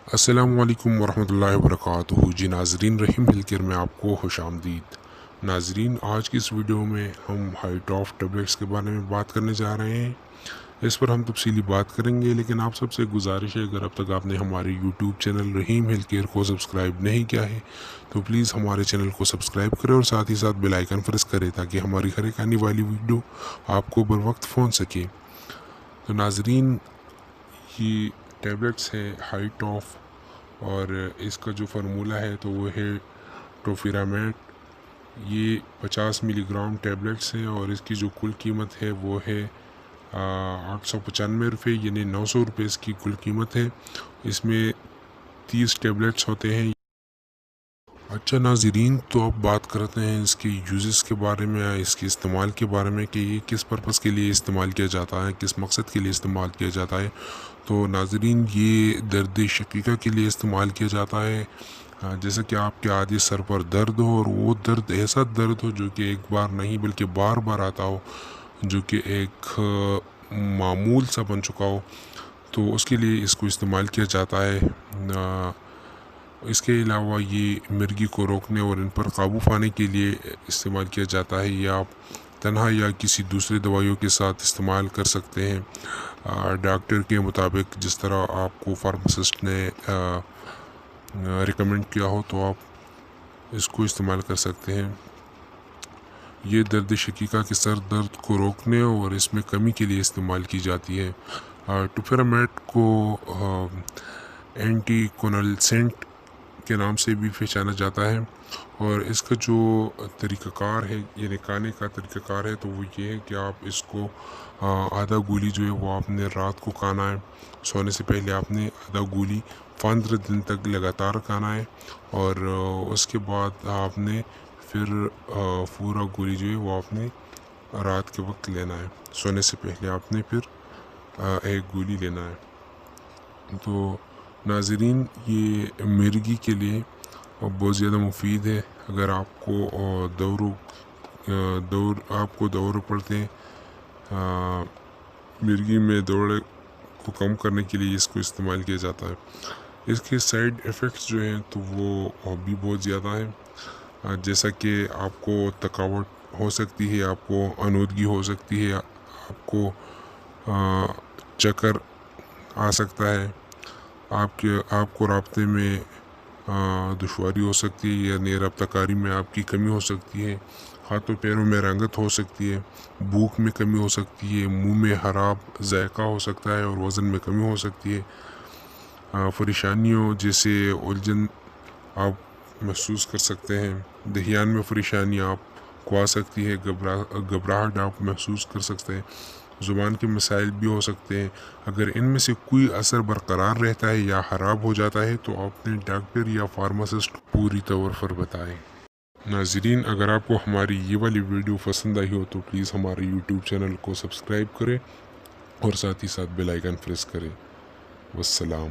السلام علیکم ورحمۃ اللہ وبرکاتہ۔ جی ناظرین، رحیم ہیلتھ کیئر میں آپ کو خوش آمدید۔ ناظرین، آج کی اس ویڈیو میں ہم ہائیٹاپ ٹیبلیٹس کے بارے میں بات کرنے جا رہے ہیں۔ اس پر ہم تفصیلی بات کریں گے، لیکن آپ سب سے گزارش ہے اگر اب تک آپ نے ہمارے یوٹیوب چینل رحیم ہیلتھ کیئر کو سبسکرائب نہیں کیا ہے تو پلیز ہمارے چینل کو سبسکرائب کریں اور ساتھ ہی ساتھ بیل آئیکن پریس کریں تاکہ ہماری ہر ایک آنے والی ویڈیو آپ کو بر وقت پہنچ سکے۔ تو ناظرین، یہ ٹیبلیٹس ہے ہائیٹاپ، اور اس کا جو فارمولہ ہے تو وہ ہے ٹوفیرامیٹ۔ یہ 50 ملی گرام ٹیبلیٹس ہیں اور اس کی جو کل قیمت ہے وہ ہے 895 روپے، یعنی 900 روپے اس کی کل قیمت ہے۔ اس میں 30 ٹیبلیٹس ہوتے ہیں۔ اچھا ناظرین، تو اب بات کرتے ہیں اس کے یوزز کے بارے میں، اس کے استعمال کے بارے میں کہ یہ کس پرپس کے لیے استعمال کیا جاتا ہے، کس مقصد کے لیے استعمال کیا جاتا ہے۔ تو ناظرین، یہ درد شقیقہ کے لیے استعمال کیا جاتا ہے۔ جیسا کہ آپ کے عادی سر پر درد ہو، اور وہ درد ایسا درد ہو جو کہ ایک بار نہیں بلکہ بار بار آتا ہو، جو کہ ایک معمول سا بن چکا ہو، تو اس کے لیے اس کو استعمال کیا جاتا ہے۔ اس کے علاوہ یہ مرگی کو روکنے اور ان پر قابو پانے کے لیے استعمال کیا جاتا ہے۔ یہ آپ تنہا یا کسی دوسرے دوائیوں کے ساتھ استعمال کر سکتے ہیں، ڈاکٹر کے مطابق جس طرح آپ کو فارماسسٹ نے ریکمنڈ کیا ہو تو آپ اس کو استعمال کر سکتے ہیں۔ یہ درد شقیقہ کے سر درد کو روکنے اور اس میں کمی کے لیے استعمال کی جاتی ہے۔ ٹوفیرامیٹ کو اینٹی کونولسنٹ کے نام سے بھی پہچانا جاتا ہے، اور اس کا جو طریقہ کار ہے، یعنی کھانے کا طریقہ کار ہے، تو وہ یہ ہے کہ آپ اس کو آدھا گولی جو ہے وہ آپ نے رات کو کھانا ہے، سونے سے پہلے آپ نے آدھا گولی 15 دن تک لگاتار کھانا ہے، اور اس کے بعد آپ نے پھر پورا گولی جو ہے وہ آپ نے رات کے وقت لینا ہے، سونے سے پہلے آپ نے پھر ایک گولی لینا ہے۔ تو ناظرین، یہ مرگی کے لیے بہت زیادہ مفید ہے۔ اگر آپ کو دور پڑتے ہیں، مرگی میں دوڑ کو کم کرنے کے لیے اس کو استعمال کیا جاتا ہے۔ اس کے سائیڈ ایفیکٹس جو ہیں تو وہ بھی بہت زیادہ ہیں، جیسا کہ آپ کو تھکاوٹ ہو سکتی ہے، آپ کو آلودگی ہو سکتی ہے، آپ کو چکر آ سکتا ہے، آپ کو رابطے میں دشواری ہو سکتی ہے، یعنی رابطہ کاری میں آپ کی کمی ہو سکتی ہے، ہاتھوں پیروں میں رنگت ہو سکتی ہے، بھوک میں کمی ہو سکتی ہے، منہ میں خراب ذائقہ ہو سکتا ہے اور وزن میں کمی ہو سکتی ہے، پریشانیوں جیسے الجھن آپ محسوس کر سکتے ہیں، دہیان میں پریشانی آپ کو آ سکتی ہے، گھبراہٹ آپ محسوس کر سکتے ہیں، زبان کے مسائل بھی ہو سکتے ہیں۔ اگر ان میں سے کوئی اثر برقرار رہتا ہے یا خراب ہو جاتا ہے تو اپنے ڈاکٹر یا فارماسسٹ پوری طور پر بتائیں۔ ناظرین، اگر آپ کو ہماری یہ والی ویڈیو پسند آئی ہو تو پلیز ہمارے یوٹیوب چینل کو سبسکرائب کریں اور ساتھ ہی ساتھ بیل آئیکن پریس کریں۔ والسلام۔